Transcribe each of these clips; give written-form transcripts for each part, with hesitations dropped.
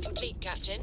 complete, Captain.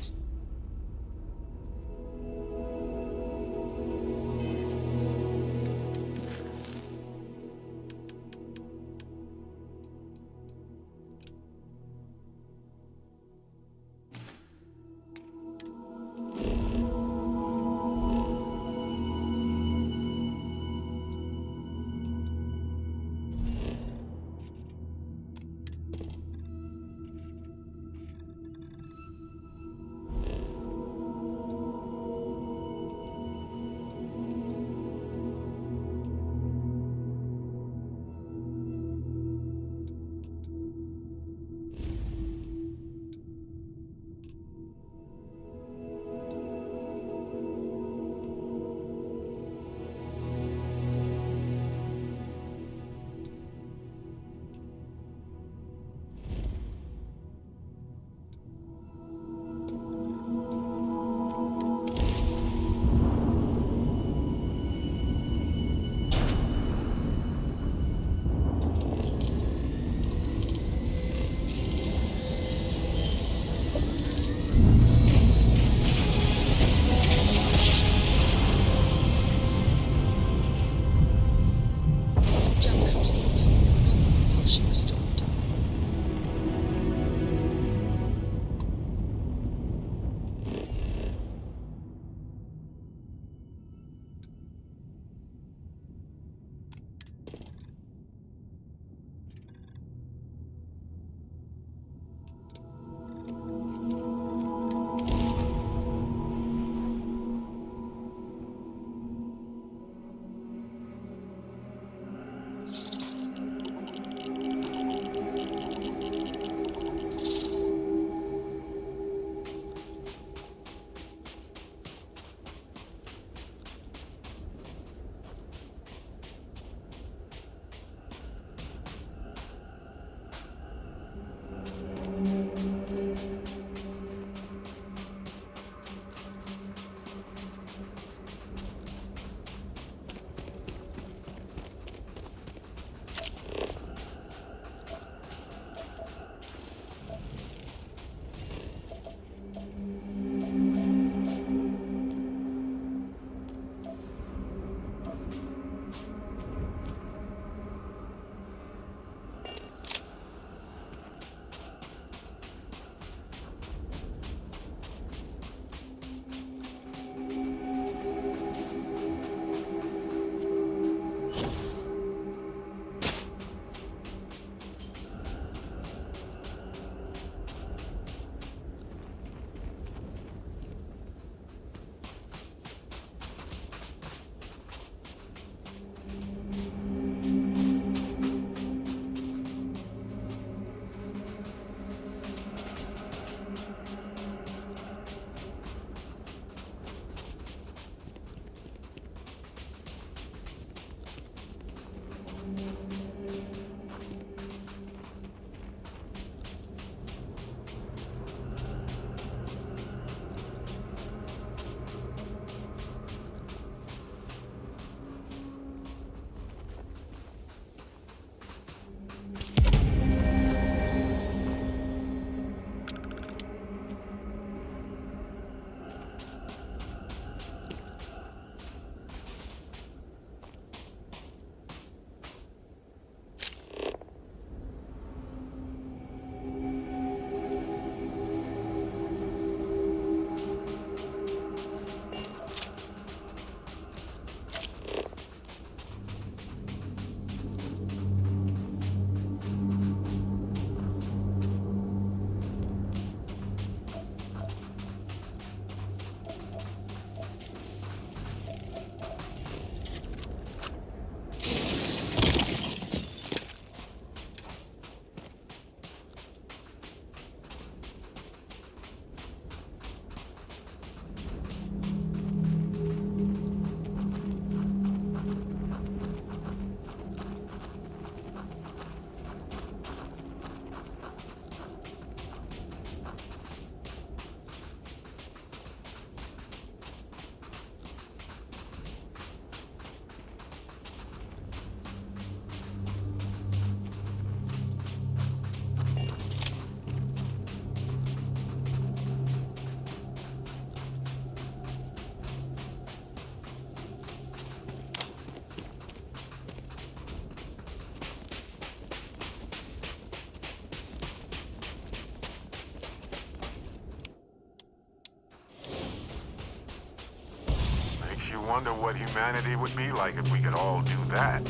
wonder what humanity would be like if we could all do that.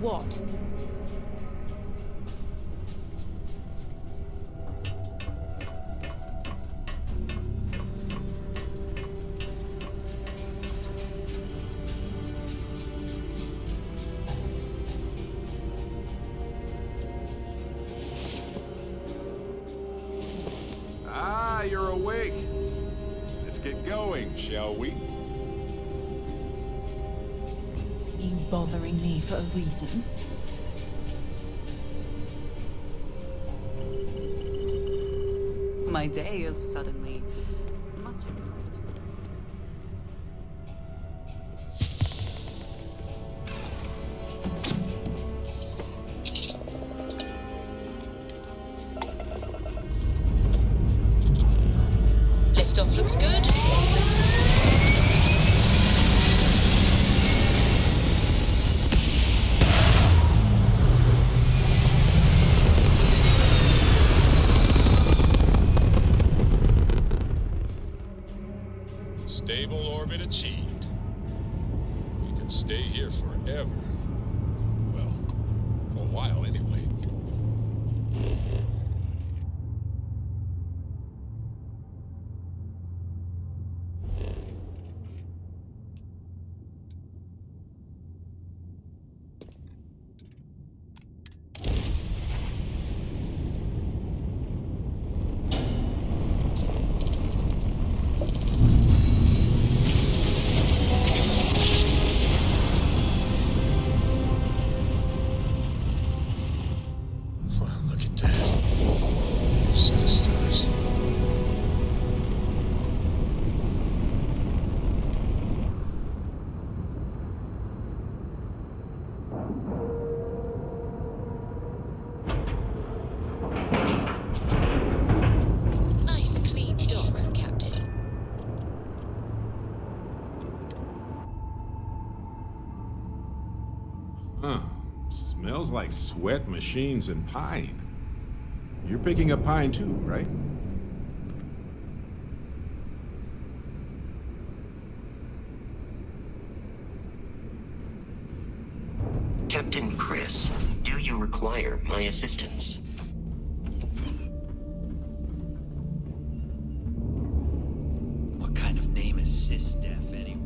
What? Ah, you're awake. Let's get going, shall we? You bothering me for a reason? My day is suddenly much improved. here forever. Well, for a while anyway. Look at that. New set of stars. Nice clean dock, Captain. Huh. Smells like sweat, machines, and pine. You're picking up pine too, right? Captain Chris, do you require my assistance? What kind of name is Sysdef anyway?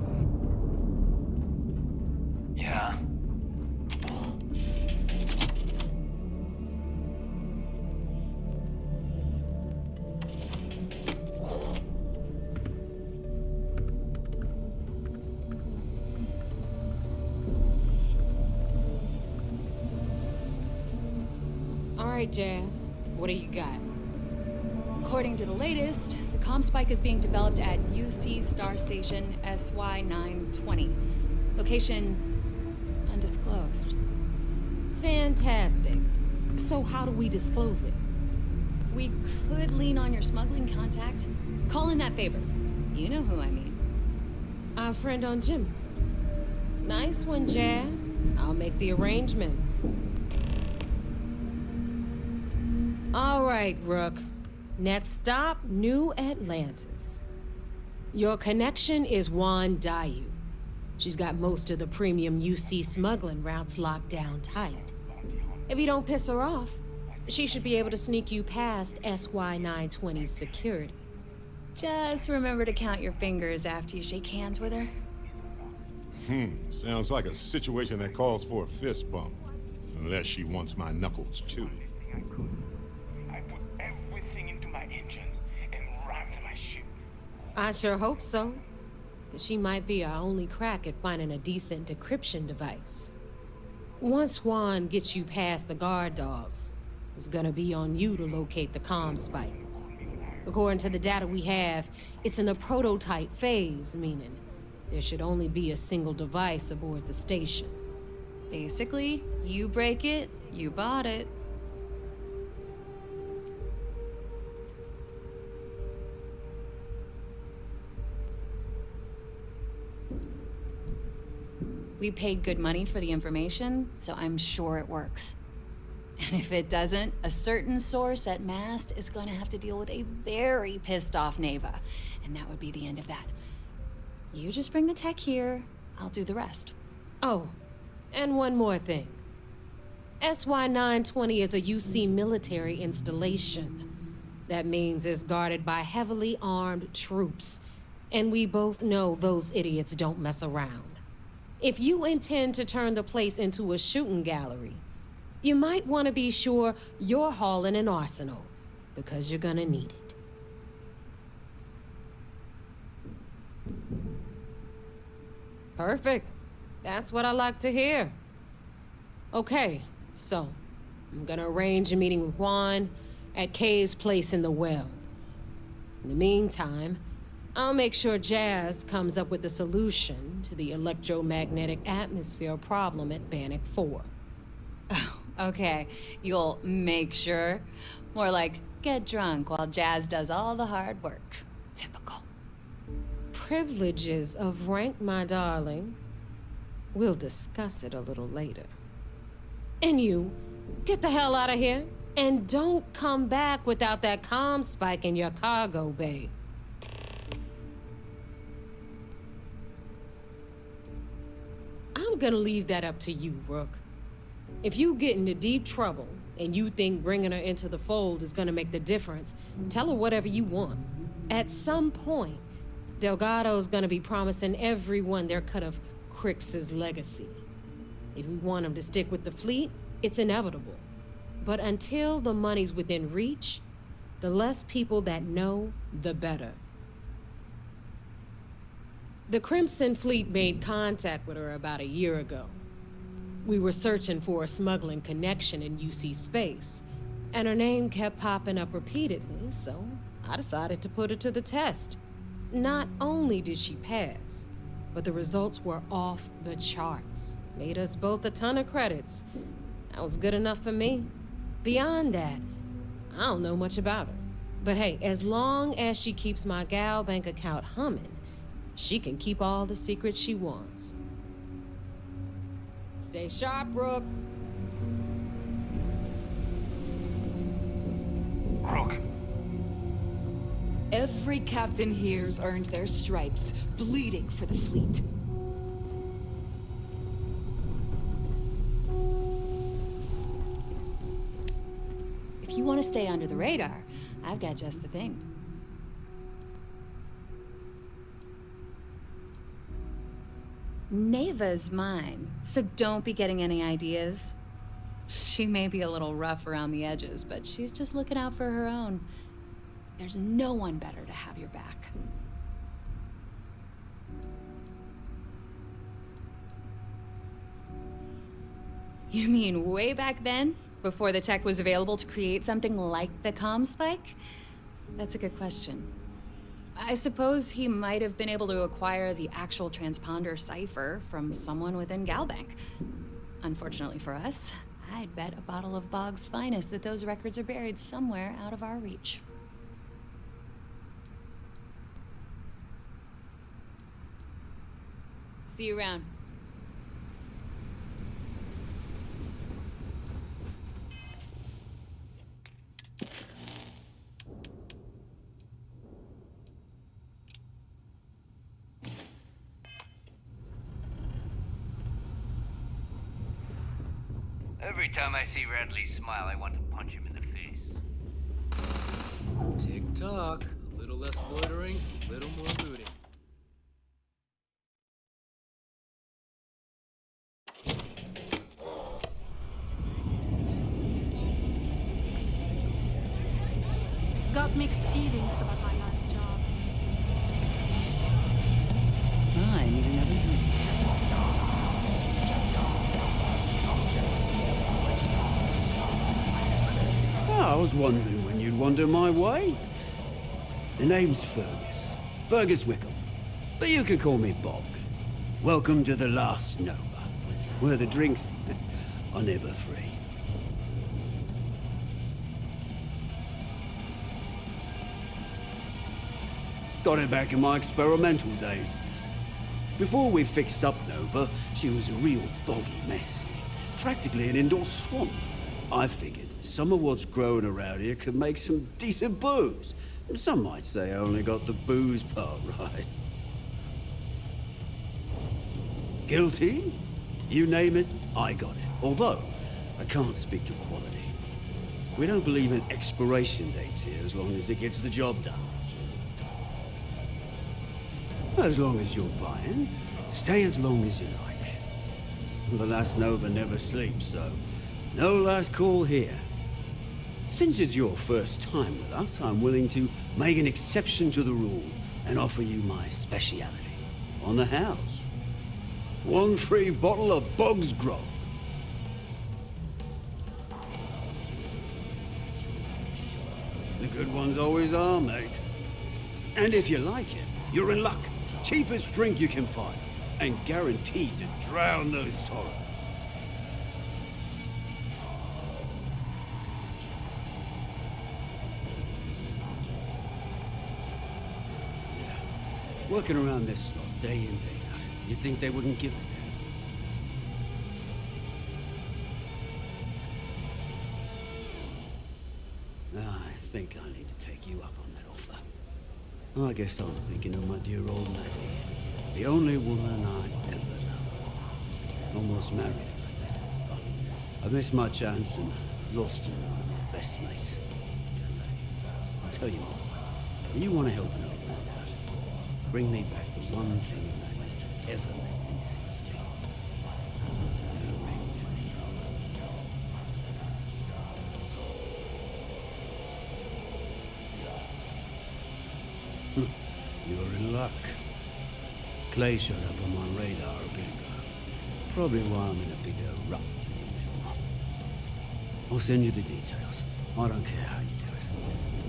Yeah. All right, Jazz. What do you got? According to the latest, the comspike is being developed at UC Star Station SY920. Location undisclosed. Fantastic. So how do we disclose it? We could lean on your smuggling contact. Call in that favor. You know who I mean. Our friend on Jimson. Nice one, Jazz. I'll make the arrangements. All right, Rook. Next stop, New Atlantis. Your connection is Juan Dayu. She's got most of the premium UC smuggling routes locked down tight. If you don't piss her off, she should be able to sneak you past SY920's security. Just remember to count your fingers after you shake hands with her. Sounds like a situation that calls for a fist bump. Unless she wants my knuckles too. I put everything into my engines and rammed my ship. I sure hope so. 'Cause she might be our only crack at finding a decent decryption device. Once Juan gets you past the guard dogs, it's gonna be on you to locate the comspike. According to the data we have, it's in the prototype phase, meaning there should only be a single device aboard the station. Basically, you break it, you bought it. We paid good money for the information, so I'm sure it works. And if it doesn't, a certain source at Mast is going to have to deal with a very pissed off Neva, and that would be the end of that. You just bring the tech here, I'll do the rest. Oh, and one more thing. SY920 is a UC military installation. That means it's guarded by heavily armed troops, and we both know those idiots don't mess around. If you intend to turn the place into a shooting gallery, you might want to be sure you're hauling an arsenal, because you're gonna need it. Perfect. That's what I like to hear. Okay, so I'm gonna arrange a meeting with Juan at Kay's place in the well. In the meantime, I'll make sure Jazz comes up with a solution to the electromagnetic atmosphere problem at Bannock 4. Okay, you'll make sure. More like, get drunk while Jazz does all the hard work. Typical. Privileges of rank, my darling. We'll discuss it a little later. And you, get the hell out of here. And don't come back without that comspike in your cargo bay. I'm gonna leave that up to you, Rook. If you get into deep trouble and you think bringing her into the fold is gonna make the difference, tell her whatever you want. At some point, Delgado's gonna be promising everyone their cut of Crix's legacy. If we want him to stick with the fleet, it's inevitable. But until the money's within reach, the less people that know, the better. The Crimson Fleet made contact with her about a year ago. We were searching for a smuggling connection in UC space, and her name kept popping up repeatedly, so I decided to put her to the test. Not only did she pass, but the results were off the charts. Made us both a ton of credits. That was good enough for me. Beyond that, I don't know much about her. But hey, as long as she keeps my gal bank account humming, she can keep all the secrets she wants. Stay sharp, Rook. Rook. Every captain here's earned their stripes, bleeding for the fleet. If you want to stay under the radar, I've got just the thing. Neva's mine, so don't be getting any ideas. She may be a little rough around the edges, but she's just looking out for her own. There's no one better to have your back. You mean way back then? Before the tech was available to create something like the comspike? That's a good question. I suppose he might have been able to acquire the actual transponder cipher from someone within Galbank. Unfortunately for us, I'd bet a bottle of Bog's finest that those records are buried somewhere out of our reach. See you around. Every time I see Radley smile, I want to punch him in the face. Tick-tock. A little less loitering, a little more looting. Got mixed feelings about my last job. I need another drink. I was wondering when you'd wander my way. The name's Fergus. Fergus Wickham. But you can call me Bog. Welcome to the last Nova, where the drinks are never free. Got her back in my experimental days. Before we fixed up Nova, she was a real boggy mess. Practically an indoor swamp. I figured some of what's growing around here could make some decent booze. Some might say I only got the booze part right. Guilty? You name it, I got it. Although, I can't speak to quality. We don't believe in expiration dates here as long as it gets the job done. As long as you're buying, stay as long as you like. The last Nova never sleeps, so no last call here. Since it's your first time with us, I'm willing to make an exception to the rule and offer you my speciality. On the house. 1 free bottle of Bog's Grog. The good ones always are, mate. And if you like it, you're in luck. Cheapest drink you can find, and guaranteed to drown those sorrows. Yeah, working around this lot day in, day out, you'd think they wouldn't give a damn. I think I need to take you up on that offer. I guess I'm thinking of my dear old Maddie, the only woman I ever loved. Almost married her, I bet. Oh, I missed my chance and lost to one of my best mates. Too late. I'll tell you what. You want to help an old man out? Bring me back the one thing that matters that ever meant anything to me. Her ring. You're in luck. Clay showed up on my radar a bit ago. Probably why I'm in a bigger rut than usual. I'll send you the details. I don't care how you do it.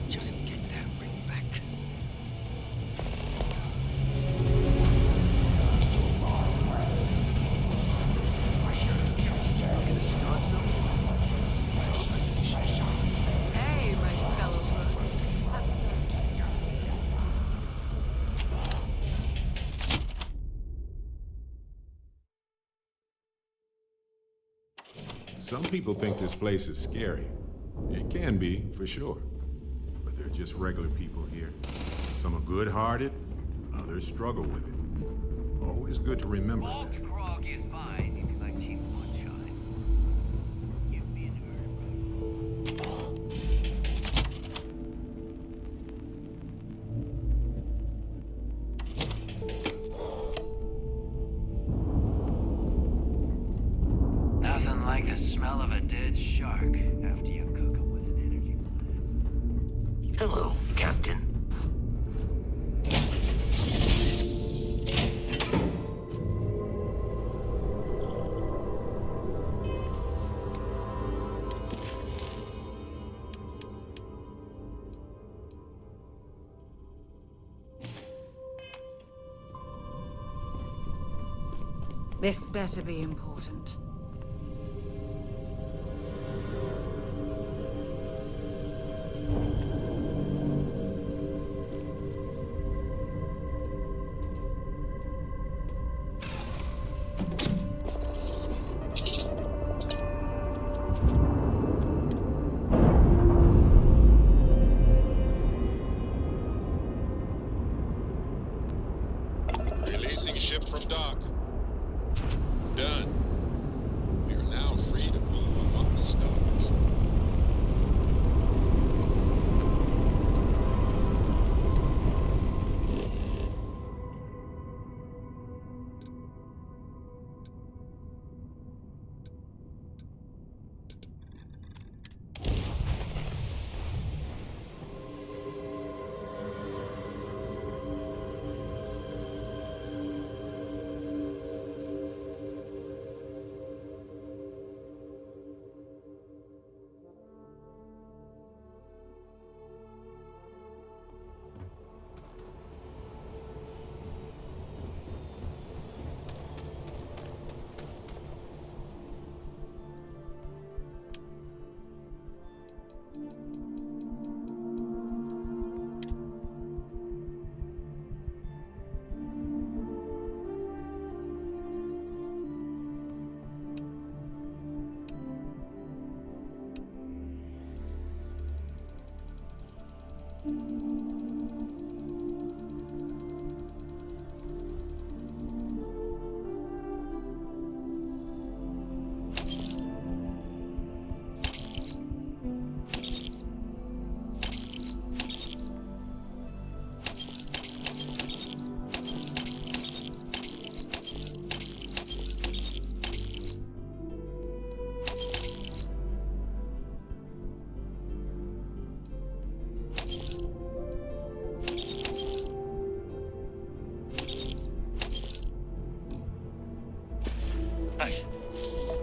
Just get that ring back. I'm gonna start something. Hey, my fellow rook. How's it going? Some people think this place is scary. It can be, for sure. But they're just regular people here. Some are good-hearted, others struggle with it. Always good to remember that. Malt grog is fine if you like cheap moonshine. Give me an Nothing like the smell of a dead shark after you cook 'em with an energy blend. Hello, Captain. This better be important. Releasing ship from dock. Done. We are now free to move among the stars.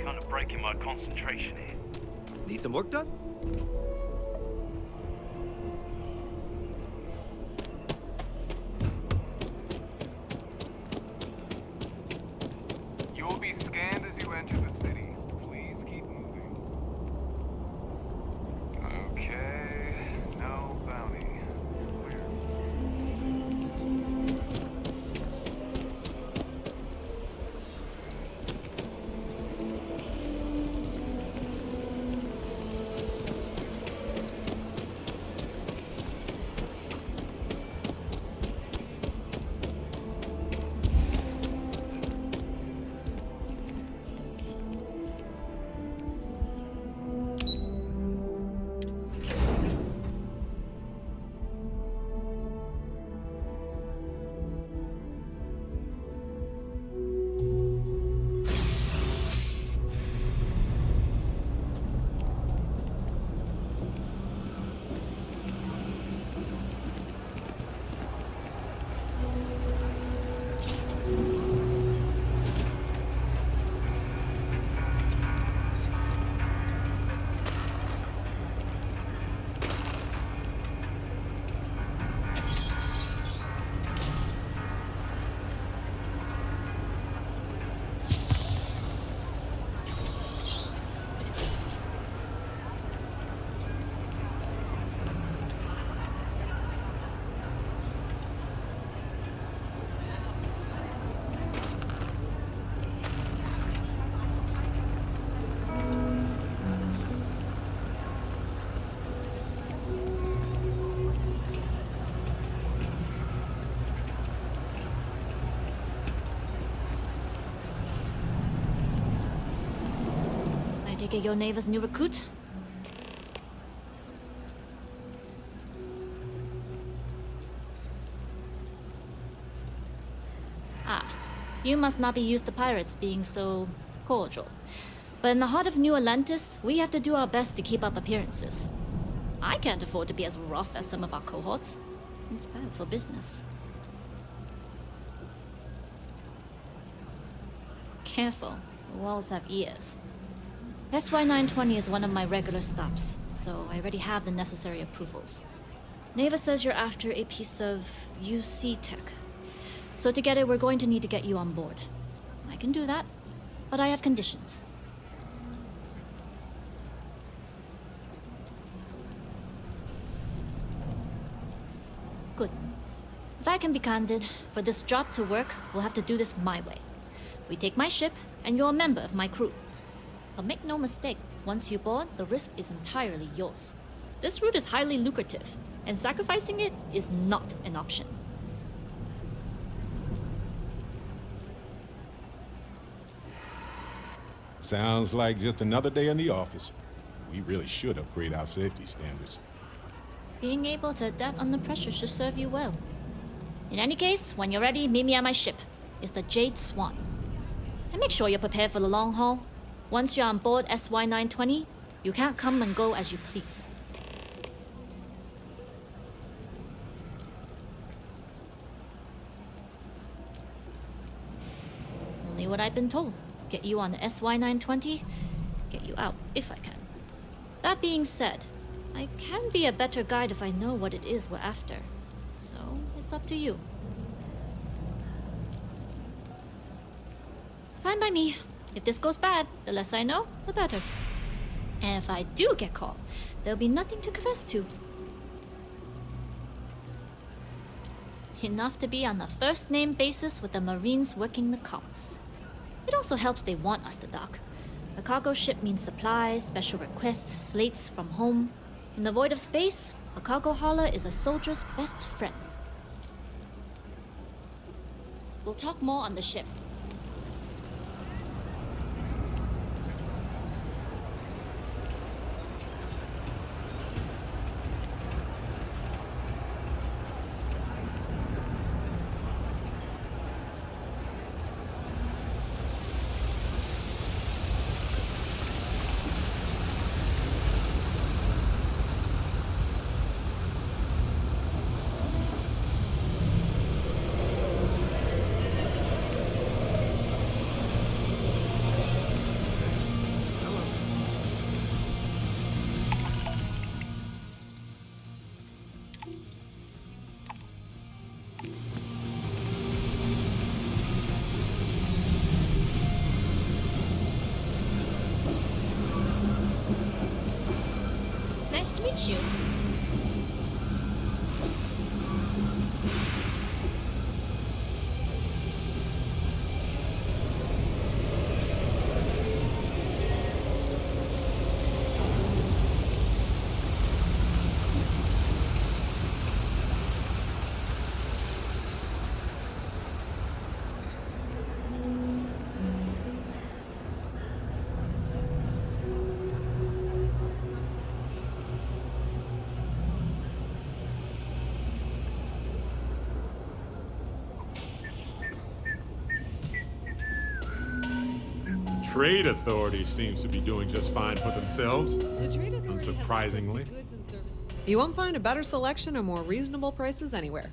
Kind of breaking my concentration here. Need some work done? You will be scanned as you enter the city. Please keep moving. Okay, no bounty. Clear. take it you're Neva's new recruit? Ah, you must not be used to pirates being so cordial. But in the heart of New Atlantis, we have to do our best to keep up appearances. I can't afford to be as rough as some of our cohorts. It's bad for business. Careful, the walls have ears. SY-920 is one of my regular stops, so I already have the necessary approvals. Neva says you're after a piece of UC tech. So to get it, we're going to need to get you on board. I can do that, but I have conditions. Good. If I can be candid, for this job to work, we'll have to do this my way. We take my ship, and you're a member of my crew. But make no mistake, once you board, the risk is entirely yours. This route is highly lucrative, and sacrificing it is not an option. Sounds like just another day in the office. We really should upgrade our safety standards. Being able to adapt under pressure should serve you well. In any case, when you're ready, meet me at my ship. It's the Jade Swan. And make sure you're prepared for the long haul. Once you're on board SY-920, you can't come and go as you please. Only what I've been told. Get you on the SY-920, get you out if I can. That being said, I can be a better guide if I know what it is we're after. So, it's up to you. Fine by me. If this goes bad, the less I know, the better. And if I do get caught, there'll be nothing to confess to. Enough to be on a first-name basis with the Marines working the comms. It also helps they want us to dock. A cargo ship means supplies, special requests, slates from home. In the void of space, a cargo hauler is a soldier's best friend. We'll talk more on the ship. Nice to meet you. Trade Authority seems to be doing just fine for themselves. The Trade Authority has access to Unsurprisingly. goods and services. You won't find a better selection or more reasonable prices anywhere.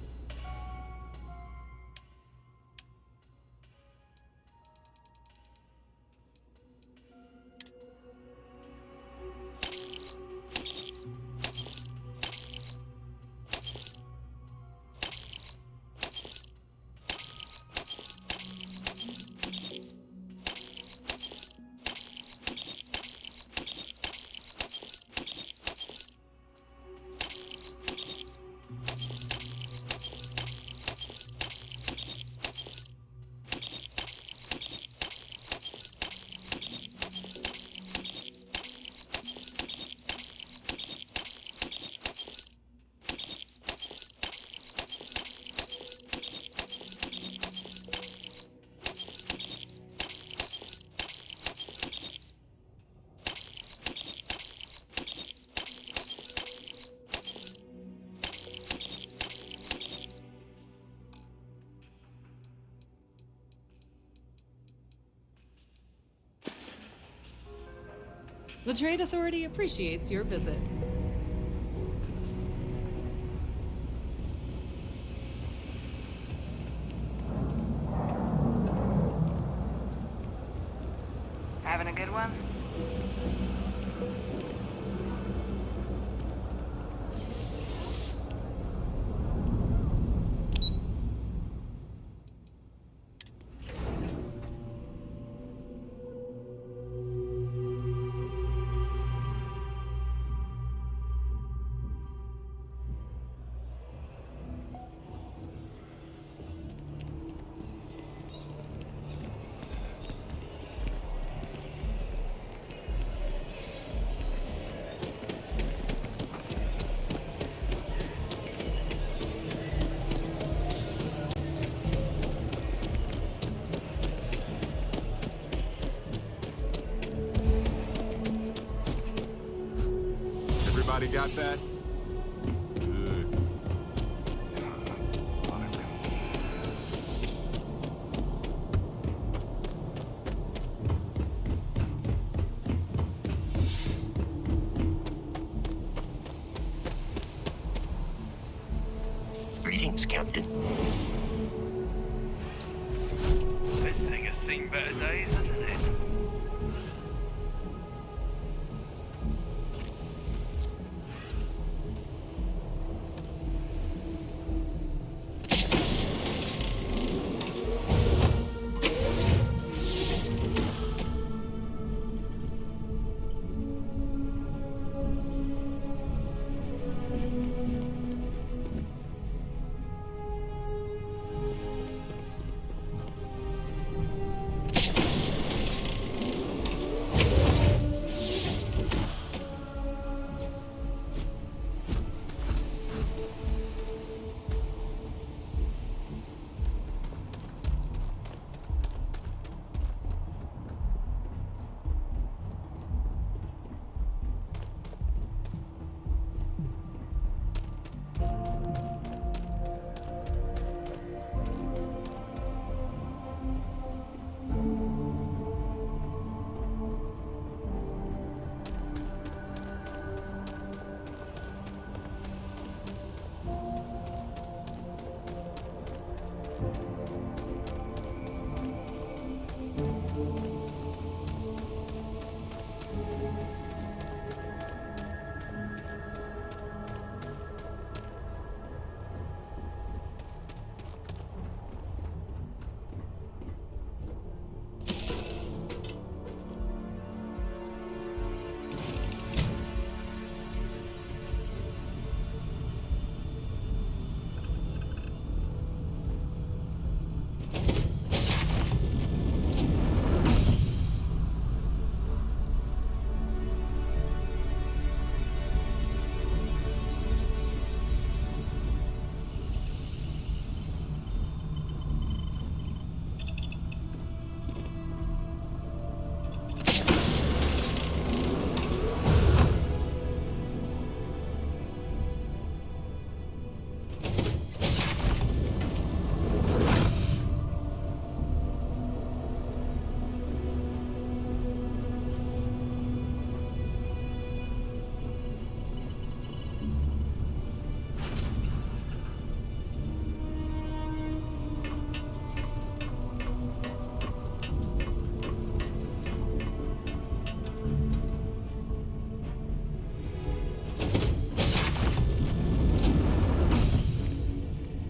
The Trade Authority appreciates your visit. Having a good one? Everybody got that? Good. Greetings, Captain. This thing has seen better days, hasn't it?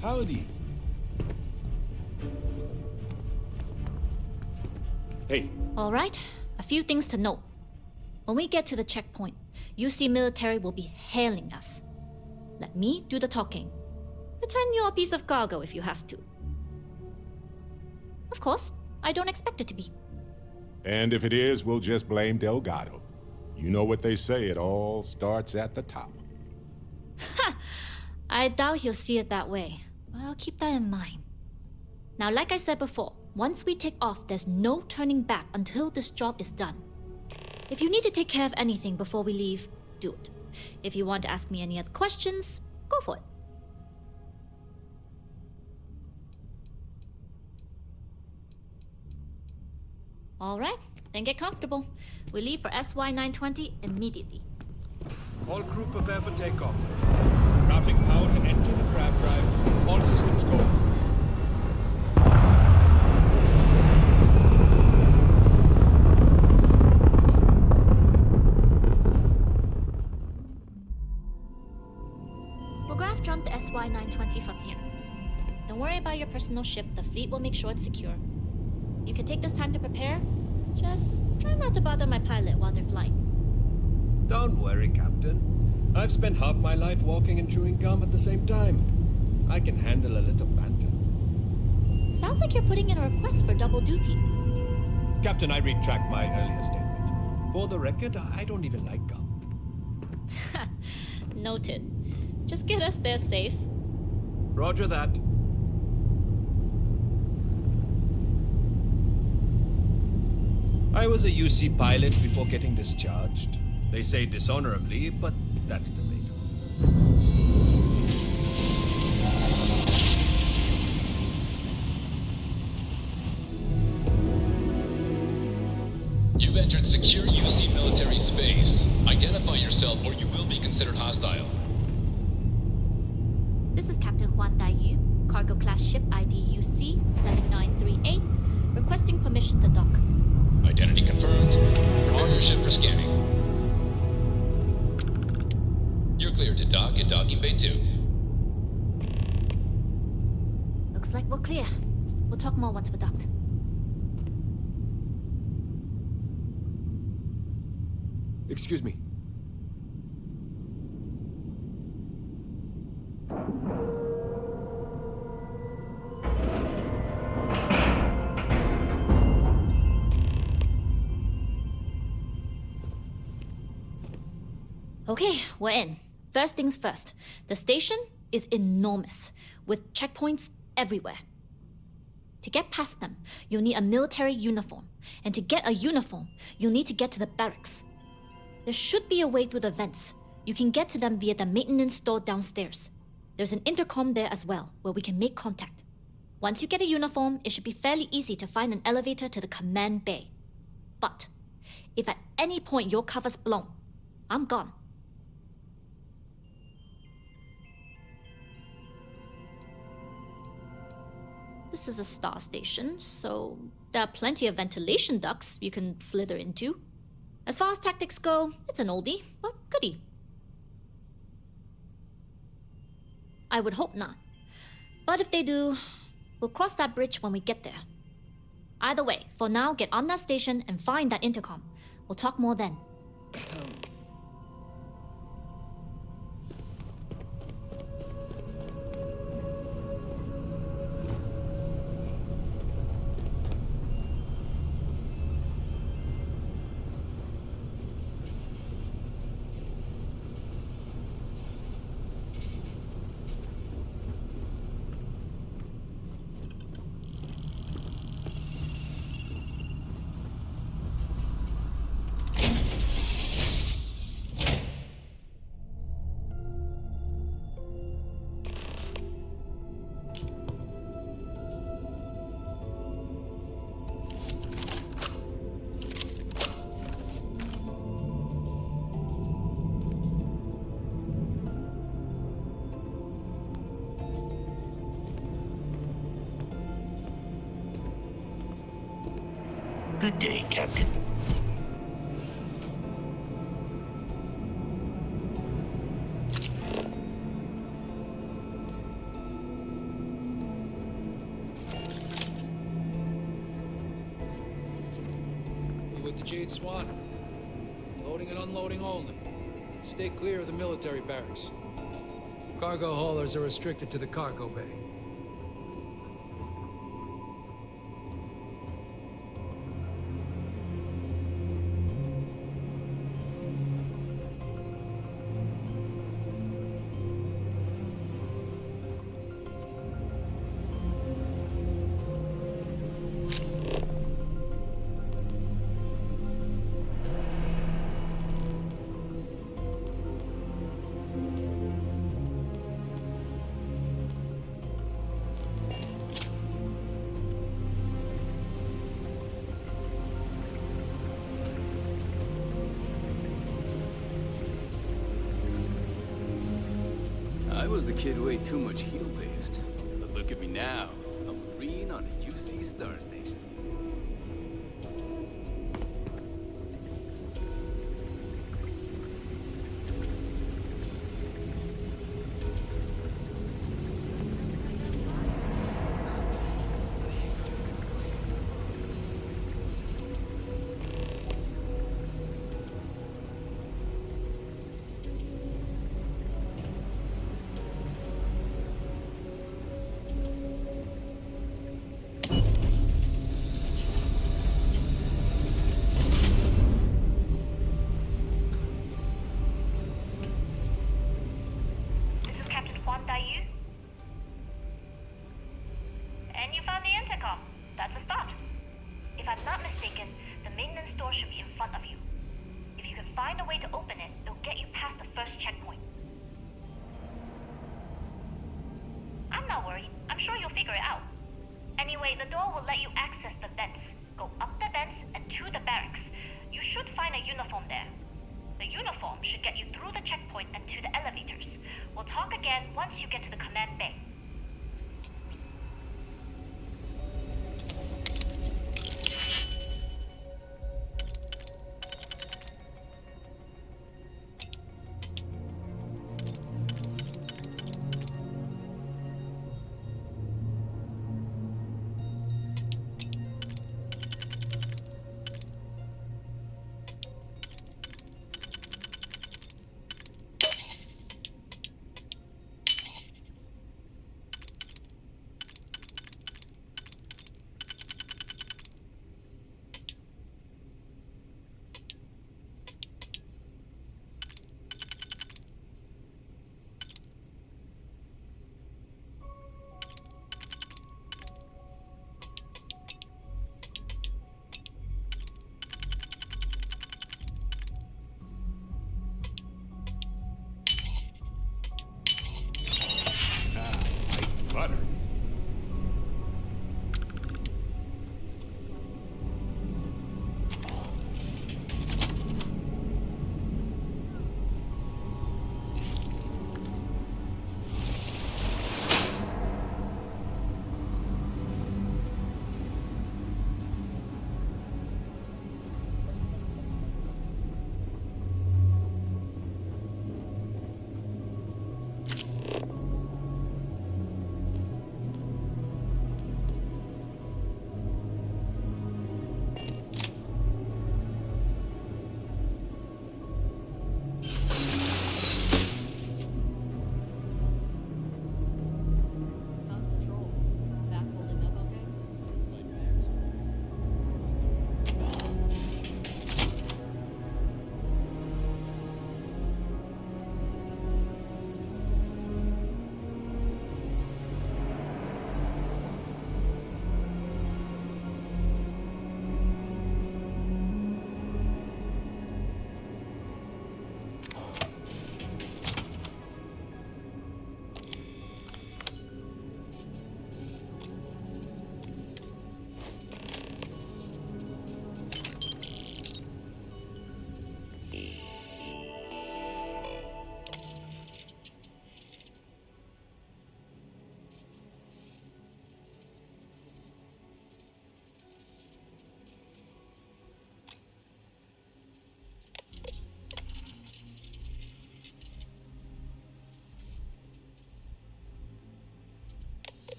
Howdy. Hey. All right, a few things to note. When we get to the checkpoint, UC military will be hailing us. Let me do the talking. Pretend you're a piece of cargo if you have to. Of course, I don't expect it to be. And if it is, we'll just blame Delgado. You know what they say, it all starts at the top. Ha! I doubt he'll see it that way, but I'll keep that in mind. Now, like I said before, once we take off, there's no turning back until this job is done. If you need to take care of anything before we leave, do it. If you want to ask me any other questions, go for it. All right, Then get comfortable. We leave for SY-920 immediately. All crew prepare for takeoff. Routing power to engine and crab drive. All systems go. We'll graph jump the SY-920 from here. Don't worry about your personal ship. The fleet will make sure it's secure. You can take this time to prepare. Just try not to bother my pilot while they're flying. Don't worry, Captain. I've spent half my life walking and chewing gum at the same time. I can handle a little banter. Sounds like you're putting in a request for double duty. Captain, I retract my earlier statement. For the record, I don't even like gum. Noted. Just get us there safe. Roger that. I was a UC pilot before getting discharged. They say dishonorably, but that's debatable. You've entered secure UC military space. Identify yourself or you will be considered hostile. This is Captain Huan Daiyu, cargo class ship ID UC-7938, requesting permission to dock. Identity confirmed. Prepare your ship for scanning. You're cleared to dock at docking bay 2. Looks like we're clear. We'll talk more once we're docked. Excuse me. Okay, we're in. First things first. The station is enormous, with checkpoints everywhere. To get past them, you'll need a military uniform. And to get a uniform, you'll need to get to the barracks. There should be a way through the vents. You can get to them via the maintenance store downstairs. There's an intercom there as well, where we can make contact. Once you get a uniform, it should be fairly easy to find an elevator to the command bay. But if at any point your cover's blown, I'm gone. This is a star station, so there are plenty of ventilation ducts you can slither into. As far as tactics go, it's an oldie, but goodie. I would hope not. But if they do, we'll cross that bridge when we get there. Either way, for now, get on that station and find that intercom. We'll talk more then. Good day, Captain. You with the Jade Swan? Loading and unloading only. Stay clear of the military barracks. Cargo haulers are restricted to the cargo bay. was the kid who ate too much heel paste. But look at me now. A Marine on a UC star station. This is Captain Juan Dayu. And you found the intercom. That's a start. If I'm not mistaken, the maintenance door should be in front of you. If you can find a way to open it, it'll get you past the first checkpoint. I'm not worried. I'm sure you'll figure it out. Anyway, the door will let you access the vents. Go up the vents and to the barracks. You should find a uniform there. The uniform should get you through the checkpoint and to the elevators. We'll talk again once you get to the command bay.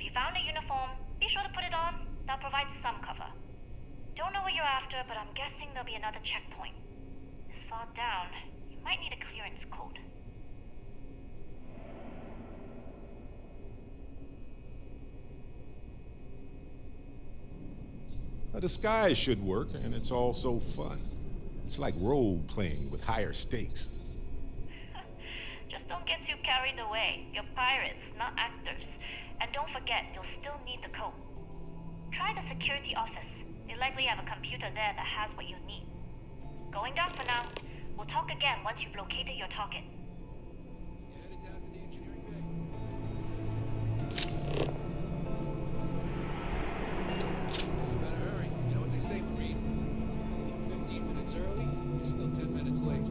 If you found a uniform, be sure to put it on. That'll provide some cover. Don't know what you're after, but I'm guessing there'll be another checkpoint. This far down, you might need a clearance code. A disguise should work, and it's all so fun. It's like role-playing with higher stakes. Just don't get too carried away. You're pirates, not actors. And don't forget, you'll still need the code. Try the security office. They likely have a computer there that has what you need. Going down for now. We'll talk again once you've located your target. You headed down to the engineering bay? You better hurry. You know what they say, Marine? 15 minutes early, you're still 10 minutes late.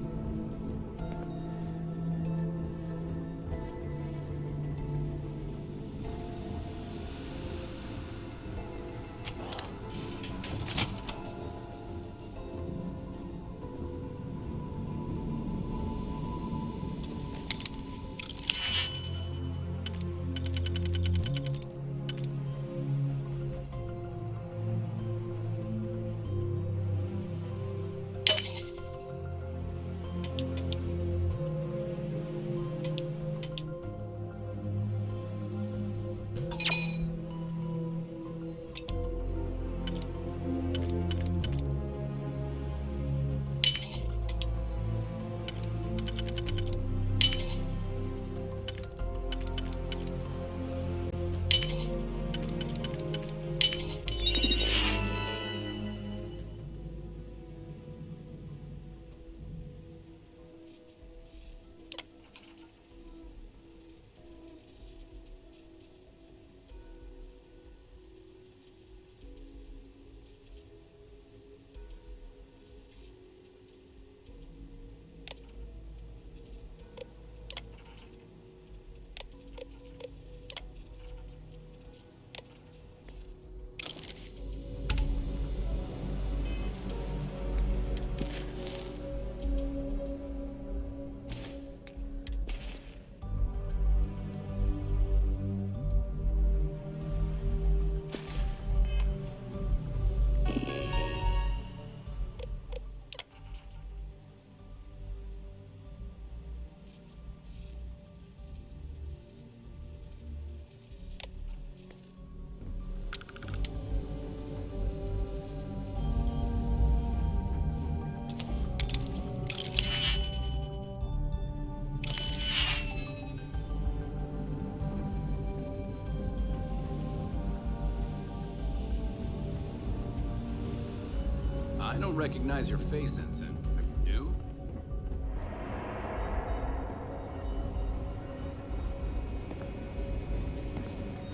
I don't recognize your face, Ensign. Are you new?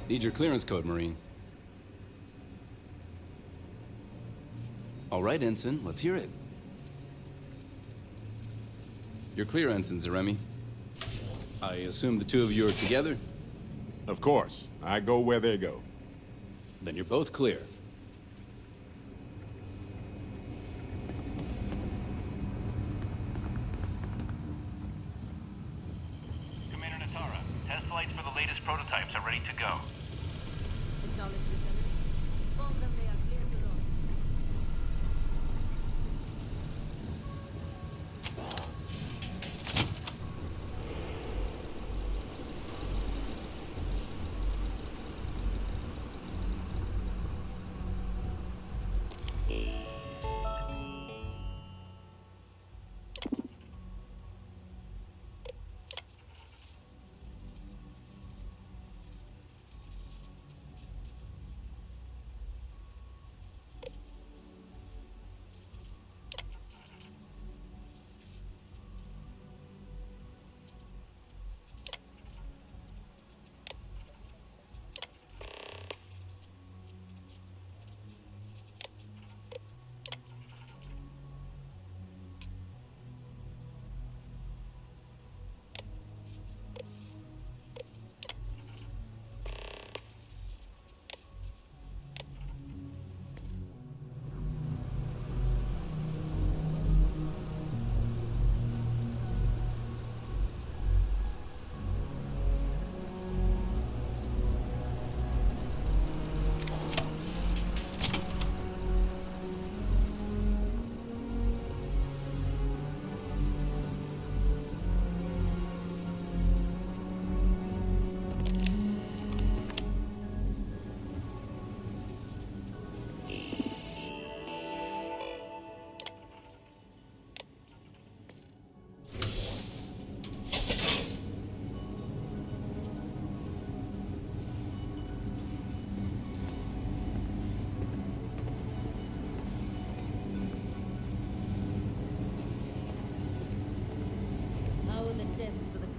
Need your clearance code, Marine. All right, Ensign, let's hear it. You're clear, Ensign Zaremi. I assume the two of you are together? Of course. I go where they go. Then you're both clear. Commander Natara, test flights for the latest prototypes are ready to go. Acknowledged, Lieutenant. Inform them they are clear to launch.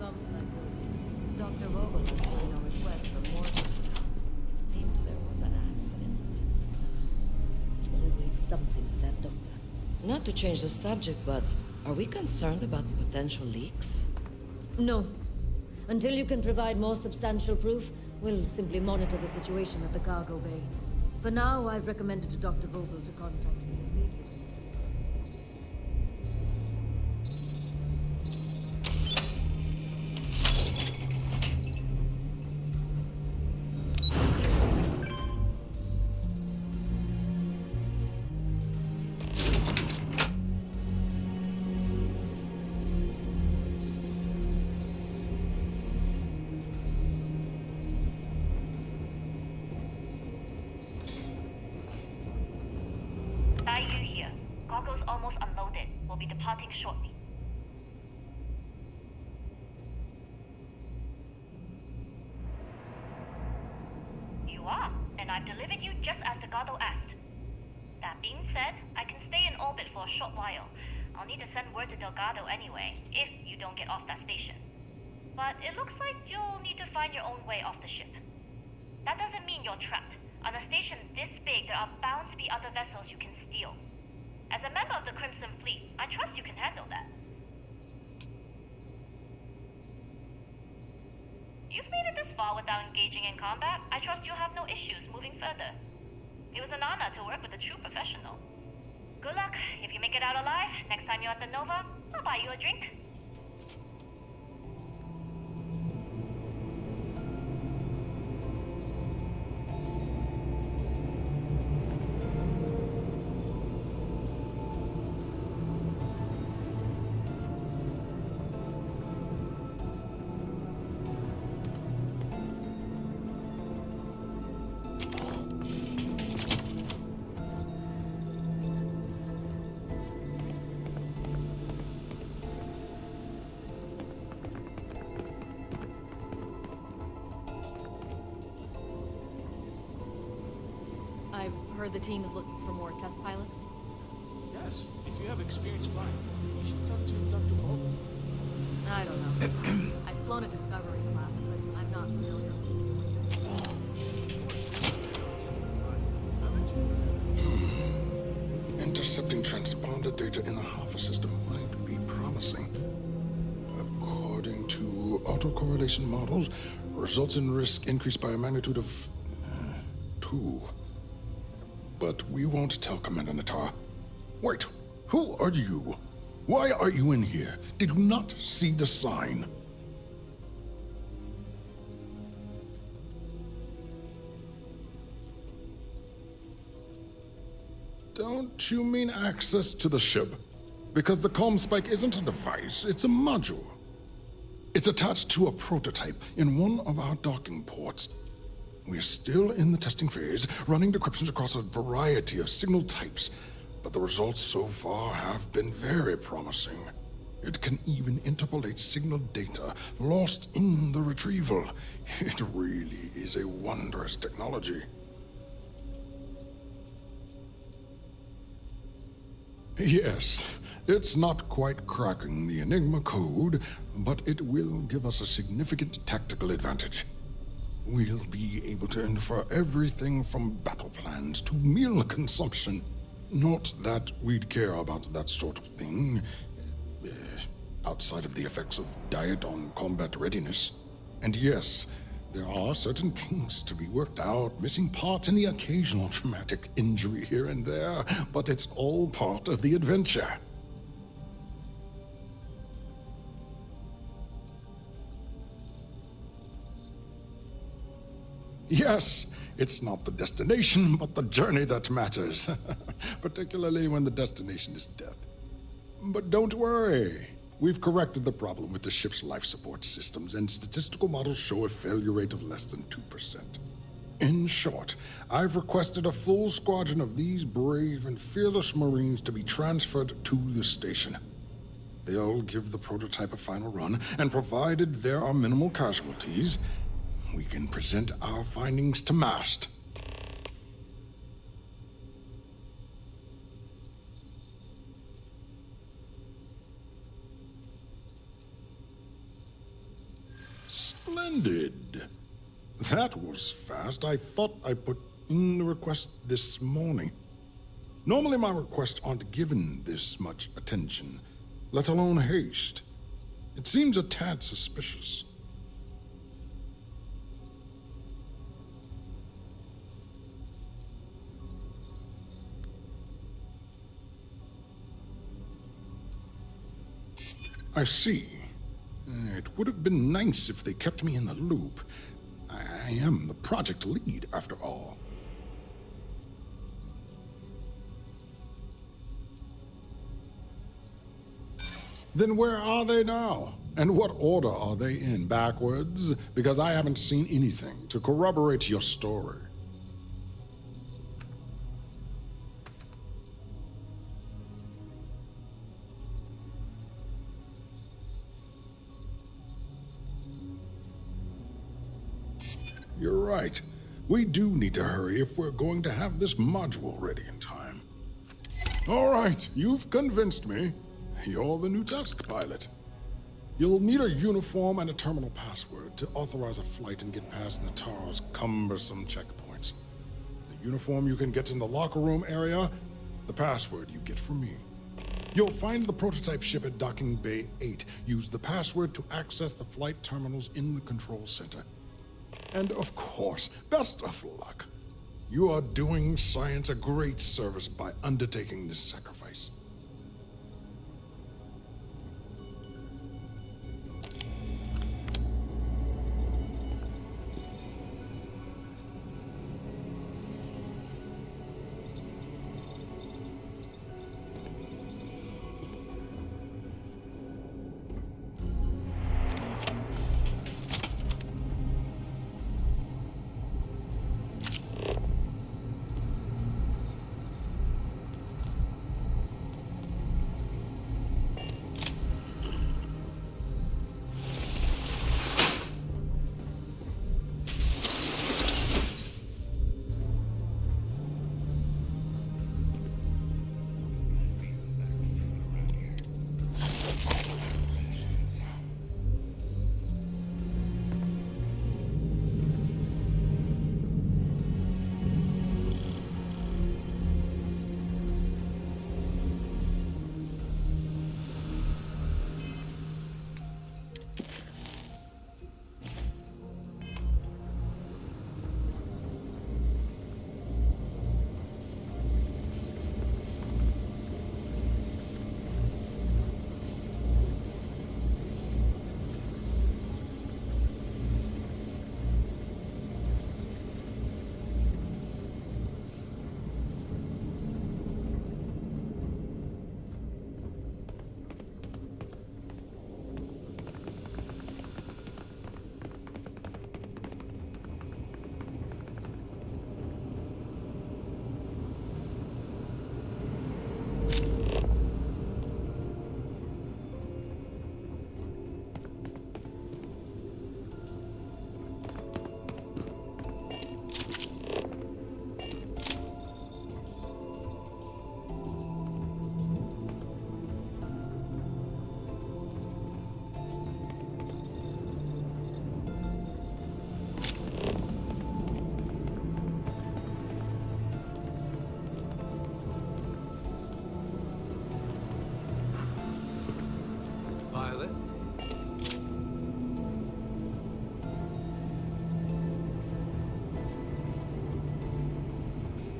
comspike working? Dr. Vogel has put in a request for more personnel. It seems there was an accident. It's always something with that doctor. Not to change the subject, but are we concerned about potential leaks? No. Until you can provide more substantial proof, we'll simply monitor the situation at the cargo bay. For now, I've recommended to Dr. Vogel to contact me immediately. Bayou here. Cargo's almost unloaded. We'll be departing shortly. You are, and I've delivered you just as Delgado asked. That being said, I can stay in orbit for a short while. I'll need to send word to Delgado anyway, if you don't get off that station. But it looks like you'll need to find your own way off the ship. That doesn't mean you're trapped. On a station this big, there are bound to be other vessels you can steal. As a member of the Crimson Fleet, I trust you can handle that. You've made it this far without engaging in combat. I trust you'll have no issues moving further. It was an honor to work with a true professional. Good luck. If you make it out alive, next time you're at the Nova, I'll buy you a drink. I've heard the team is looking for more test pilots. Yes, if you have experience flying, you should talk to Dr. Vogel. I don't know. I've flown a Discovery class, but I'm not familiar Intercepting transponder data in the Alpha system might be promising. According to autocorrelation models, results in risk increased by a magnitude of 2. But we won't tell Commander Natar. Wait, who are you? Why are you in here? Did you not see the sign? Don't you mean access to the ship? Because the comspike isn't a device, it's a module. It's attached to a prototype in one of our docking ports. We're still in the testing phase, running decryptions across a variety of signal types, but the results so far have been very promising. It can even interpolate signal data lost in the retrieval. It really is a wondrous technology. Yes, it's not quite cracking the Enigma code, but it will give us a significant tactical advantage. We'll be able to infer everything from battle plans to meal consumption. Not that we'd care about that sort of thing, outside of the effects of diet on combat readiness. And yes, there are certain kinks to be worked out, missing parts and the occasional traumatic injury here and there, but it's all part of the adventure. Yes, it's not the destination, but the journey that matters, particularly when the destination is death. But don't worry. We've corrected the problem with the ship's life support systems, and statistical models show a failure rate of less than 2%. In short, I've requested a full squadron of these brave and fearless Marines to be transferred to the station. They'll give the prototype a final run, and provided there are minimal casualties, we can present our findings to Mast. Splendid. That was fast. I thought I put in the request this morning. Normally my requests aren't given this much attention, let alone haste. It seems a tad suspicious. I see. It would have been nice if they kept me in the loop. I am the project lead, after all. Then where are they now? And what order are they in? Backwards? Because I haven't seen anything to corroborate your story. You're right. We do need to hurry if we're going to have this module ready in time. All right, you've convinced me. You're the new task pilot. You'll need a uniform and a terminal password to authorize a flight and get past Natara's cumbersome checkpoints. The uniform you can get in the locker room area, the password you get from me. You'll find the prototype ship at Docking Bay 8. Use the password to access the flight terminals in the control center. And of course, best of luck. You are doing science a great service by undertaking this sacrifice.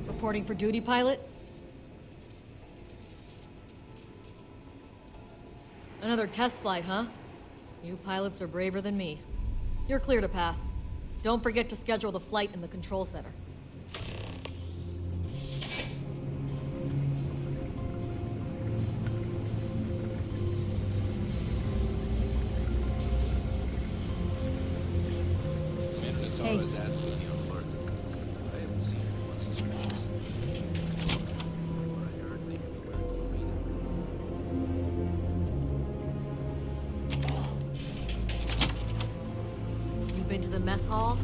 Reporting for duty, pilot? Another test flight, huh? You pilots are braver than me. You're clear to pass. Don't forget to schedule the flight in the control center. Hey. Asked to be on alert. I haven't seen anyone suspicious. What I heard, they could be wearing marine. You been to the mess hall?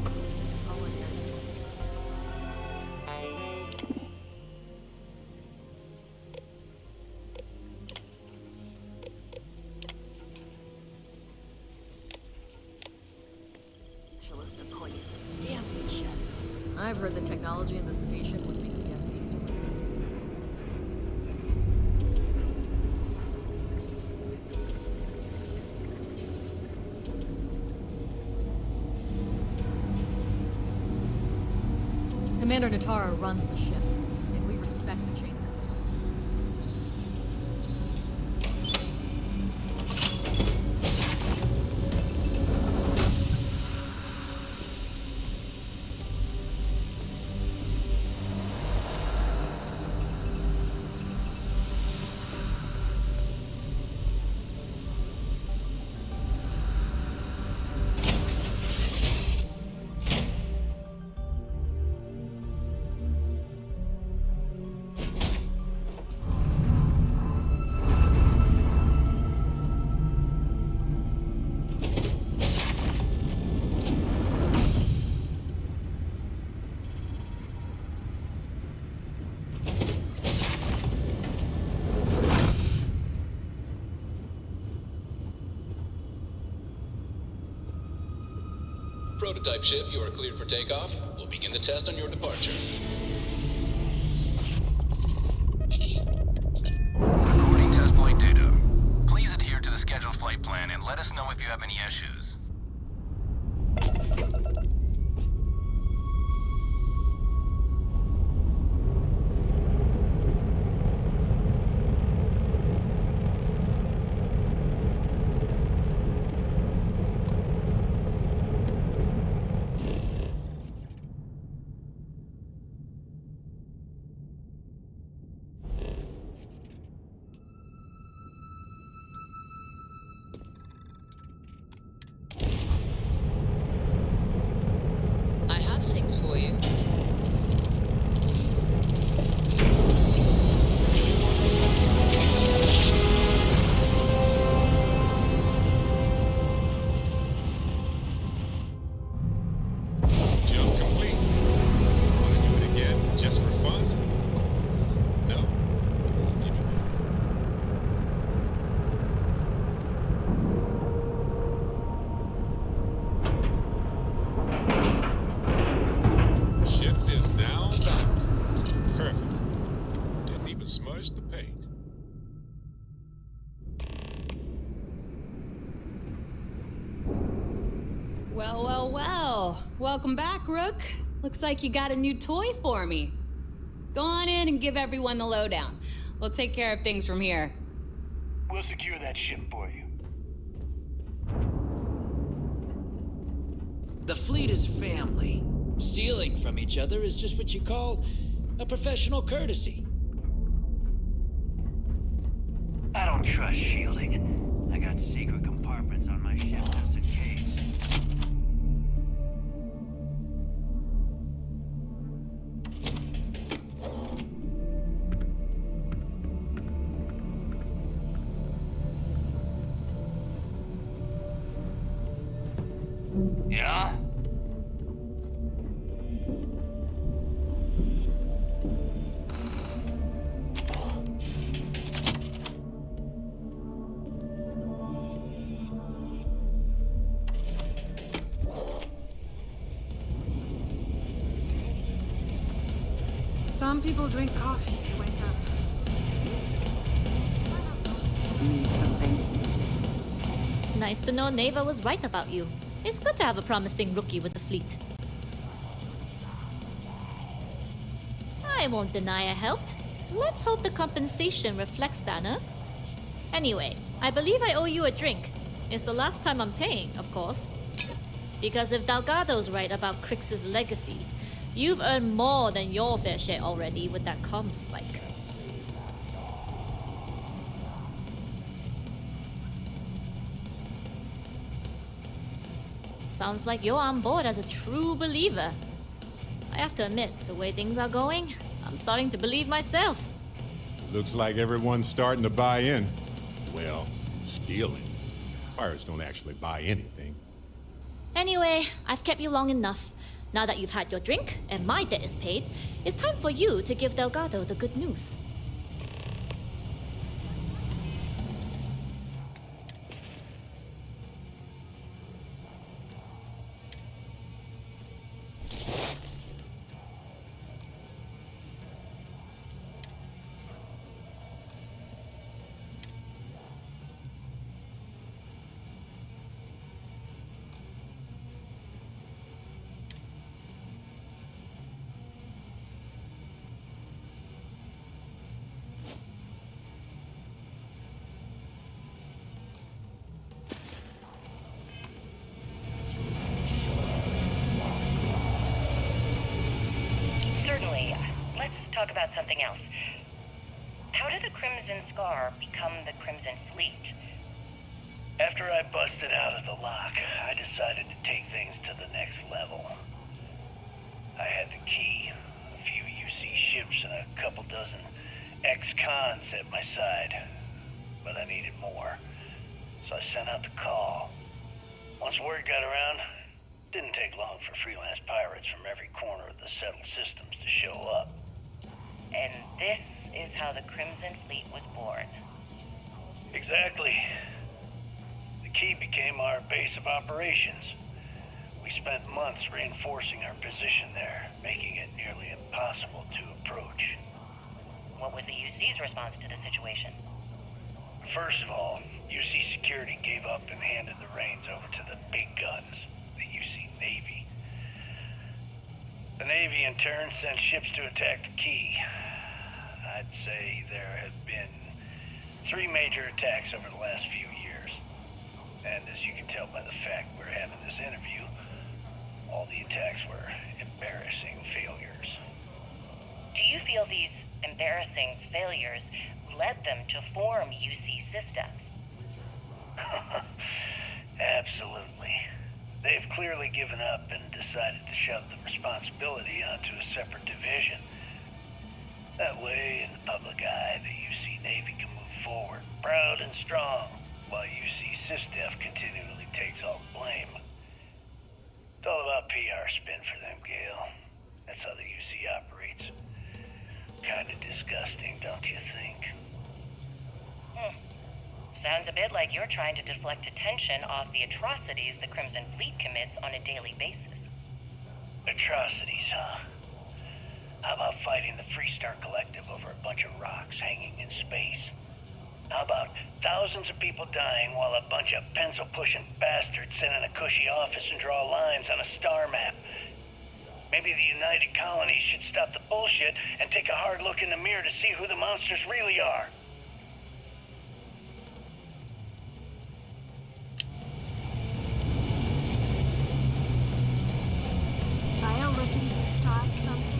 I've heard the technology in the station would make the FC so Commander Natara runs the ship, and we respect the chain. Prototype ship, you are cleared for takeoff. We'll begin the test on your departure. Recording test flight data. Please adhere to the scheduled flight plan and let us know if you have any issues. I have things for you. Jump complete. Want to do it again, just for fun? No? Maybe not. Ship is now docked. Perfect. Didn't even smudge the paint. Well, well, well. Welcome back, Rook. Looks like you got a new toy for me. Go on in and give everyone the lowdown. We'll take care of things from here. We'll secure that ship for you. The fleet is family. Stealing from each other is just what you call a professional courtesy. I don't trust shielding. I got secret compartments on my ship just in case. Yeah? Some people drink coffee to wake up. Need something? Nice to know Neva was right about you. It's good to have a promising rookie with the fleet. I won't deny I helped. Let's hope the compensation reflects that, huh? Anyway, I believe I owe you a drink. It's the last time I'm paying, of course. Because if Delgado's right about Crix's legacy, you've earned more than your fair share already with that comspike. Sounds like you're on board as a true believer. I have to admit, the way things are going, I'm starting to believe myself. Looks like everyone's starting to buy in. Well, stealing. Pirates don't actually buy anything. Anyway, I've kept you long enough. Now that you've had your drink and my debt is paid, it's time for you to give Delgado the good news. something else. How did the Crimson Scar become the Crimson Fleet? After I busted out of the lock, I decided to take things to the next level. I had the key, a few UC ships, and a couple dozen ex-cons at my side. But I needed more, so I sent out the call. Once word got around, it didn't take long for freelance pirates from every corner of the settled systems to show up. And this is how the Crimson Fleet was born. Exactly. The key became our base of operations. We spent months reinforcing our position there, making it nearly impossible to approach. What was the UC's response to the situation? First of all, UC Security gave up and handed the reins over to the big guns, the UC Navy. The Navy, in turn, sent ships to attack the key. I'd say there have been 3 major attacks over the last few years. And as you can tell by the fact we're having this interview, all the attacks were embarrassing failures. Do you feel these embarrassing failures led them to form UC systems? Absolutely. They've clearly given up and decided to shove the responsibility onto a separate division. That way, in the public eye, the UC Navy can move forward, proud and strong, while UC SysDef continually takes all the blame. It's all about PR spin for them, Gale. That's how the UC operates. Kinda disgusting, don't you think? Sounds a bit like you're trying to deflect attention off the atrocities the Crimson Fleet commits on a daily basis. Atrocities, huh? How about fighting the Freestar Collective over a bunch of rocks hanging in space? How about thousands of people dying while a bunch of pencil-pushing bastards sit in a cushy office and draw lines on a star map? Maybe the United Colonies should stop the bullshit and take a hard look in the mirror to see who the monsters really are. Are you looking to start something?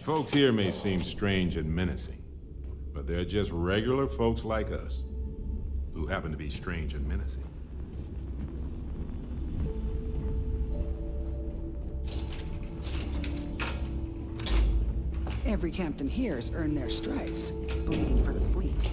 Folks here may seem strange and menacing, but they're just regular folks like us who happen to be strange and menacing. Every captain here's earned their stripes, bleeding for the fleet.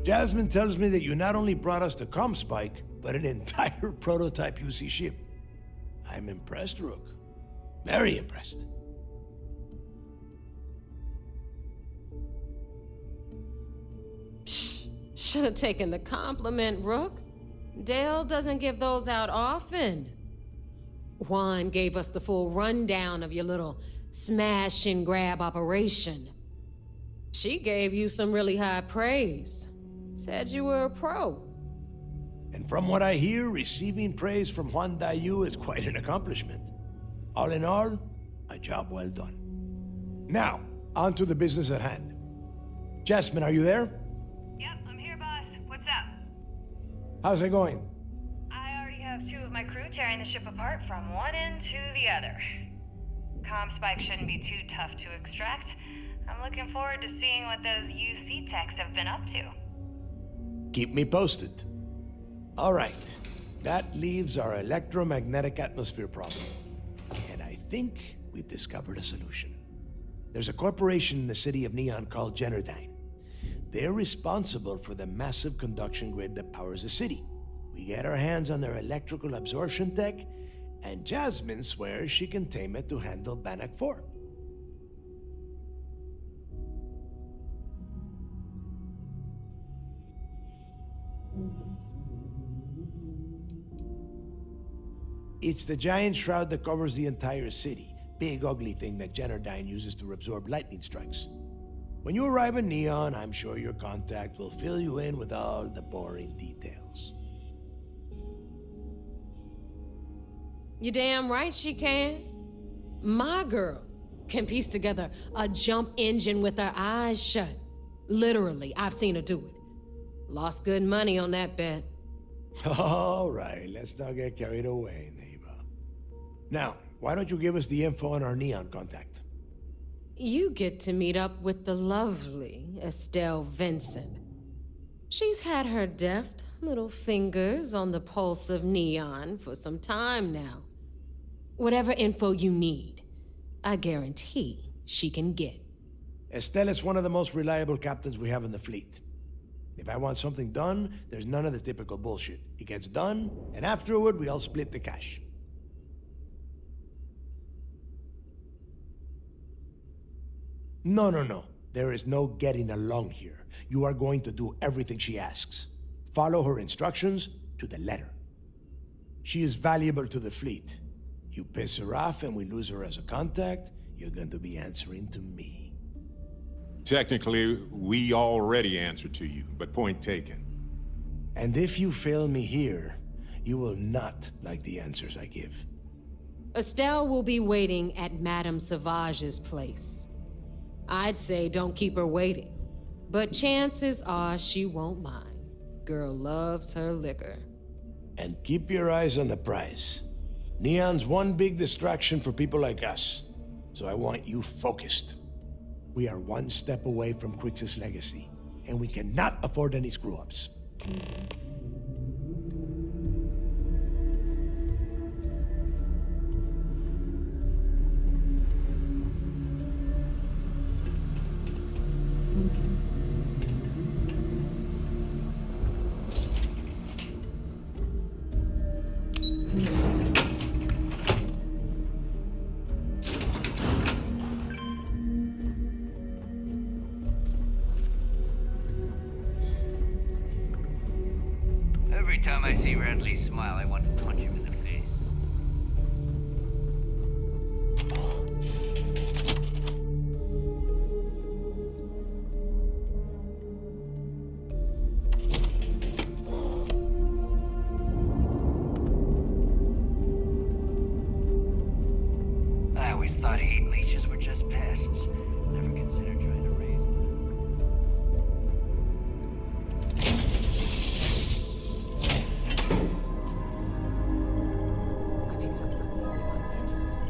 Jasmine tells me that you not only brought us the comspike, but an entire prototype UC ship. I'm impressed, Rook. Very impressed. Should have taken the compliment, Rook. Dale doesn't give those out often. Juan gave us the full rundown of your little smash and grab operation. She gave you some really high praise. Said you were a pro. And from what I hear, receiving praise from Juan Dayu is quite an accomplishment. All in all, a job well done. Now, on to the business at hand. Jasmine, are you there? Yep, I'm here, boss. What's up? How's it going? I already have 2 of my crew tearing the ship apart from one end to the other. Comspike shouldn't be too tough to extract. I'm looking forward to seeing what those UC techs have been up to. Keep me posted. All right, that leaves our electromagnetic atmosphere problem. And I think we've discovered a solution. There's a corporation in the city of Neon called Generdyne. They're responsible for the massive conduction grid that powers the city. We get our hands on their electrical absorption tech, and Jasmine swears she can tame it to handle Bannock 4. It's the giant shroud that covers the entire city. Big, ugly thing that Generdyne uses to absorb lightning strikes. When you arrive in Neon, I'm sure your contact will fill you in with all the boring details. You damn right she can. My girl can piece together a jump engine with her eyes shut. Literally, I've seen her do it. Lost good money on that bet. All right, let's not get carried away, neighbor. Now, why don't you give us the info on our Neon contact? You get to meet up with the lovely Estelle Vincent. She's had her deft little fingers on the pulse of Neon for some time now. Whatever info you need, I guarantee she can get. Estelle is one of the most reliable captains we have in the fleet. If I want something done, there's none of the typical bullshit. It gets done, and afterward, we all split the cash. No. There is no getting along here. You are going to do everything she asks. Follow her instructions to the letter. She is valuable to the fleet. You piss her off and we lose her as a contact, you're going to be answering to me. Technically, we already answer to you, but point taken. And if you fail me here, you will not like the answers I give. Estelle will be waiting at Madame Sauvage's place. I'd say don't keep her waiting, but chances are she won't mind. Girl loves her liquor. And keep your eyes on the prize. Neon's one big distraction for people like us, so I want you focused. We are one step away from Crix's legacy, and we cannot afford any screw-ups. Every time I see Radley smile, I want to punch him in the face. I always thought heat leeches were just pests. Never considered trying to raise I picked up something you might be interested in.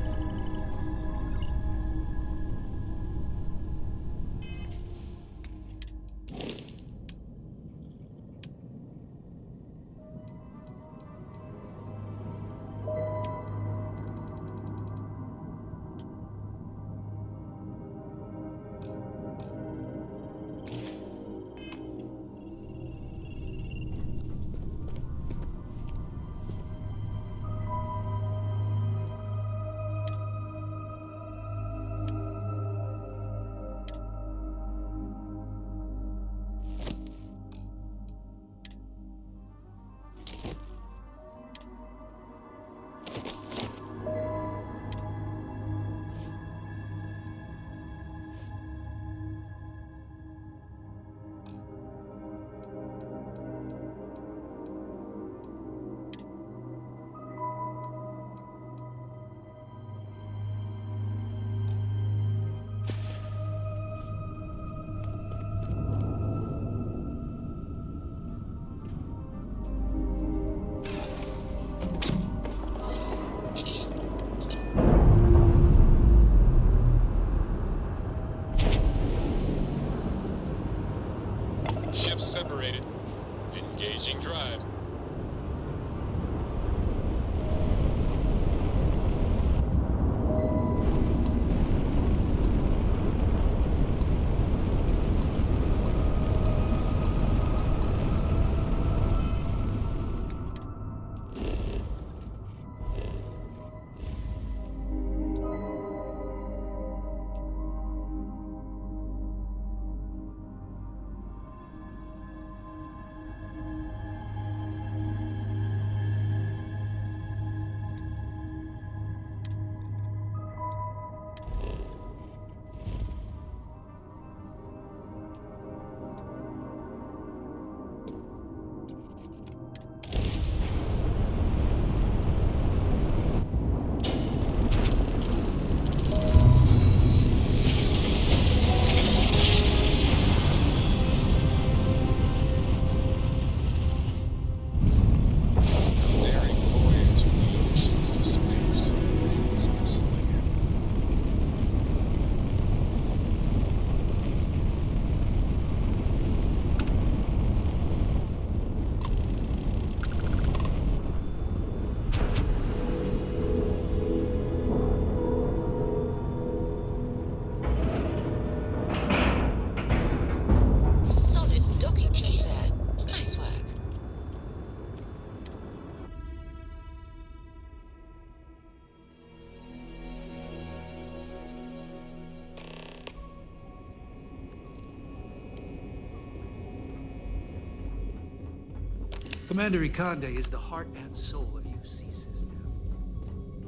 Commander Ikande is the heart and soul of UC Sysdef.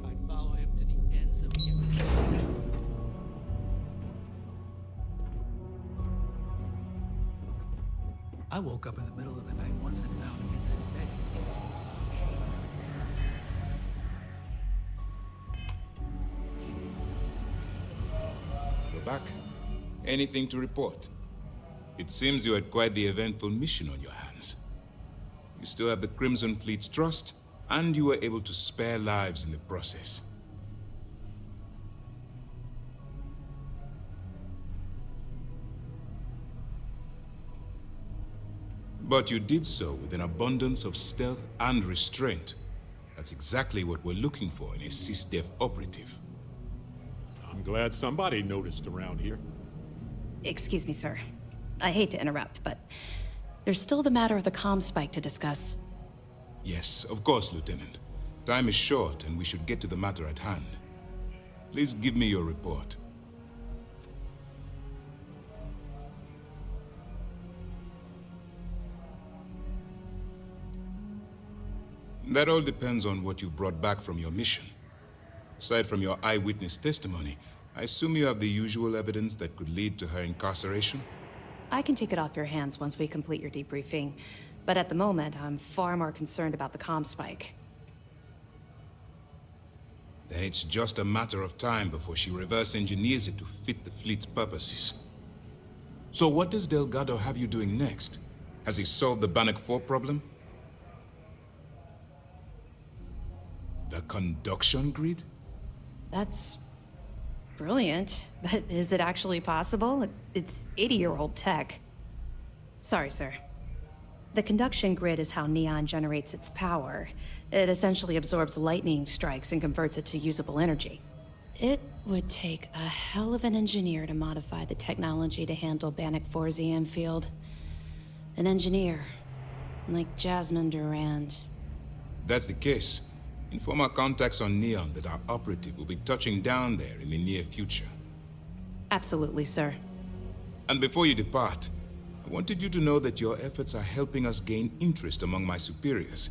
I'd follow him to the ends of the earth. I woke up in the middle of the night once and found Ensign Bennett in his We're back. Anything to report? It seems you had quite the eventful mission on your hands. You still have the Crimson Fleet's trust, and you were able to spare lives in the process. But you did so with an abundance of stealth and restraint. That's exactly what we're looking for in a SysDef operative. I'm glad somebody noticed around here. Excuse me, sir. I hate to interrupt, but there's still the matter of the comspike to discuss. Yes, of course, Lieutenant. Time is short, and we should get to the matter at hand. Please give me your report. That all depends on what you brought back from your mission. Aside from your eyewitness testimony, I assume you have the usual evidence that could lead to her incarceration? I can take it off your hands once we complete your debriefing, but at the moment, I'm far more concerned about the comspike. Then it's just a matter of time before she reverse engineers it to fit the fleet's purposes. So what does Delgado have you doing next? Has he solved the Bannock 4 problem? The conduction grid? That's brilliant, but is it actually possible? It's 80-year-old tech. Sorry, sir. The conduction grid is how Neon generates its power. It essentially absorbs lightning strikes and converts it to usable energy. It would take a hell of an engineer to modify the technology to handle Bannock 4's EM field. An engineer, like Jasmine Durand. That's the case. Inform our contacts on Neon that our operative will be touching down there in the near future. Absolutely, sir. And before you depart, I wanted you to know that your efforts are helping us gain interest among my superiors.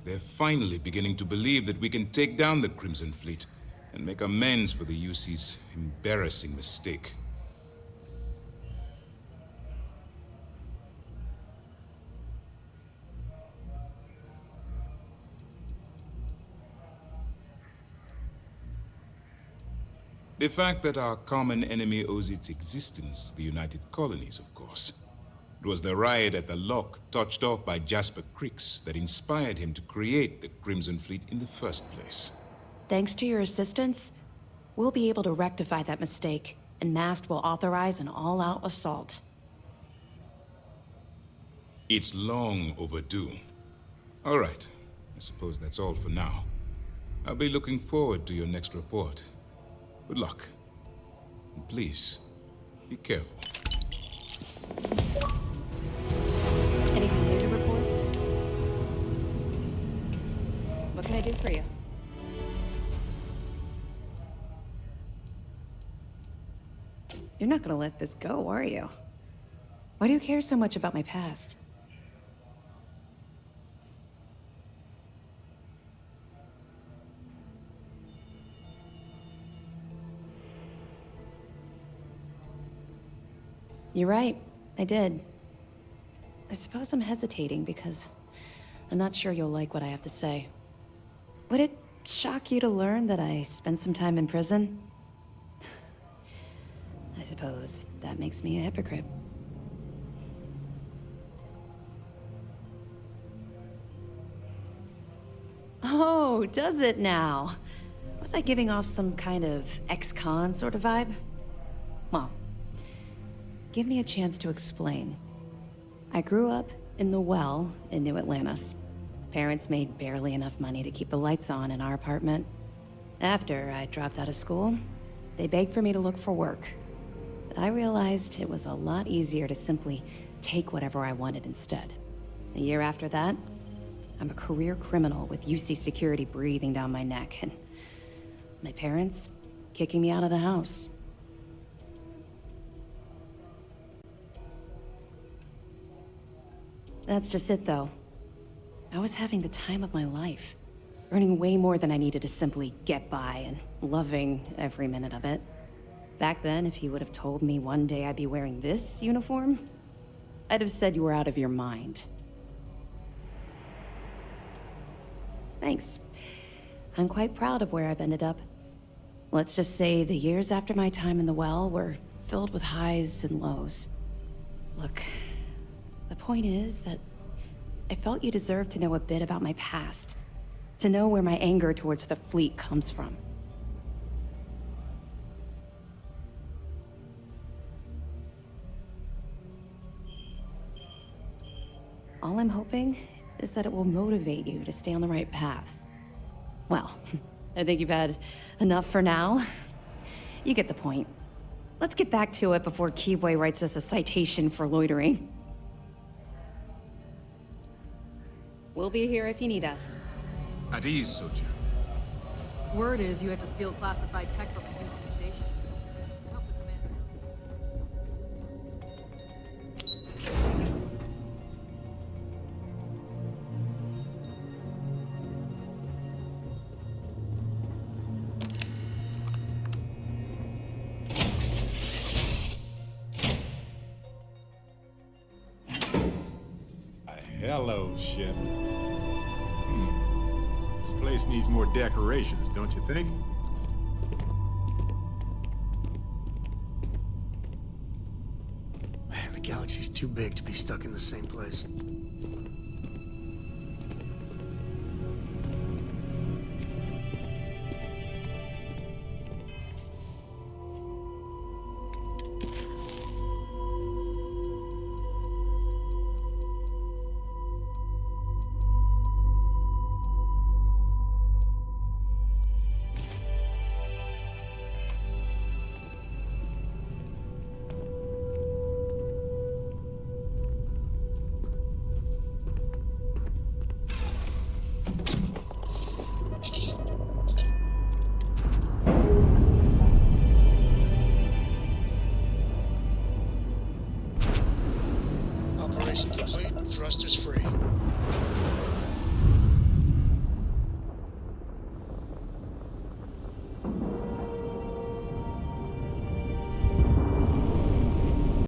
They're finally beginning to believe that we can take down the Crimson Fleet and make amends for the UC's embarrassing mistake. The fact that our common enemy owes its existence to the United Colonies, of course. It was the riot at the Lock, touched off by Jasper Crix, that inspired him to create the Crimson Fleet in the first place. Thanks to your assistance, we'll be able to rectify that mistake, and MAST will authorize an all-out assault. It's long overdue. All right, I suppose that's all for now. I'll be looking forward to your next report. Good luck. And please, be careful. Anything new to report? What can I do for you? You're not gonna let this go, are you? Why do you care so much about my past? You're right, I did. I suppose I'm hesitating because I'm not sure you'll like what I have to say. Would it shock you to learn that I spent some time in prison? I suppose that makes me a hypocrite. Oh, does it now? Was I giving off some kind of ex-con sort of vibe? Well, give me a chance to explain. I grew up in the Well in New Atlantis. Parents made barely enough money to keep the lights on in our apartment. After I dropped out of school, they begged for me to look for work. But I realized it was a lot easier to simply take whatever I wanted instead. A year after that, I'm a career criminal with UC security breathing down my neck, and my parents kicking me out of the house. That's just it, though. I was having the time of my life, earning way more than I needed to simply get by and loving every minute of it. Back then, if you would have told me one day I'd be wearing this uniform, I'd have said you were out of your mind. Thanks. I'm quite proud of where I've ended up. Let's just say the years after my time in the well were filled with highs and lows. Look, the point is that I felt you deserved to know a bit about my past, to know where my anger towards the fleet comes from. All I'm hoping is that it will motivate you to stay on the right path. Well, I think you've had enough for now. You get the point. Let's get back to it before Keyboy writes us a citation for loitering. We'll be here if you need us. At ease, Soja. Word is you had to steal classified tech from a UC station. Help the commander. Hello, ship. This place needs more decorations, don't you think? Man, the galaxy's too big to be stuck in the same place.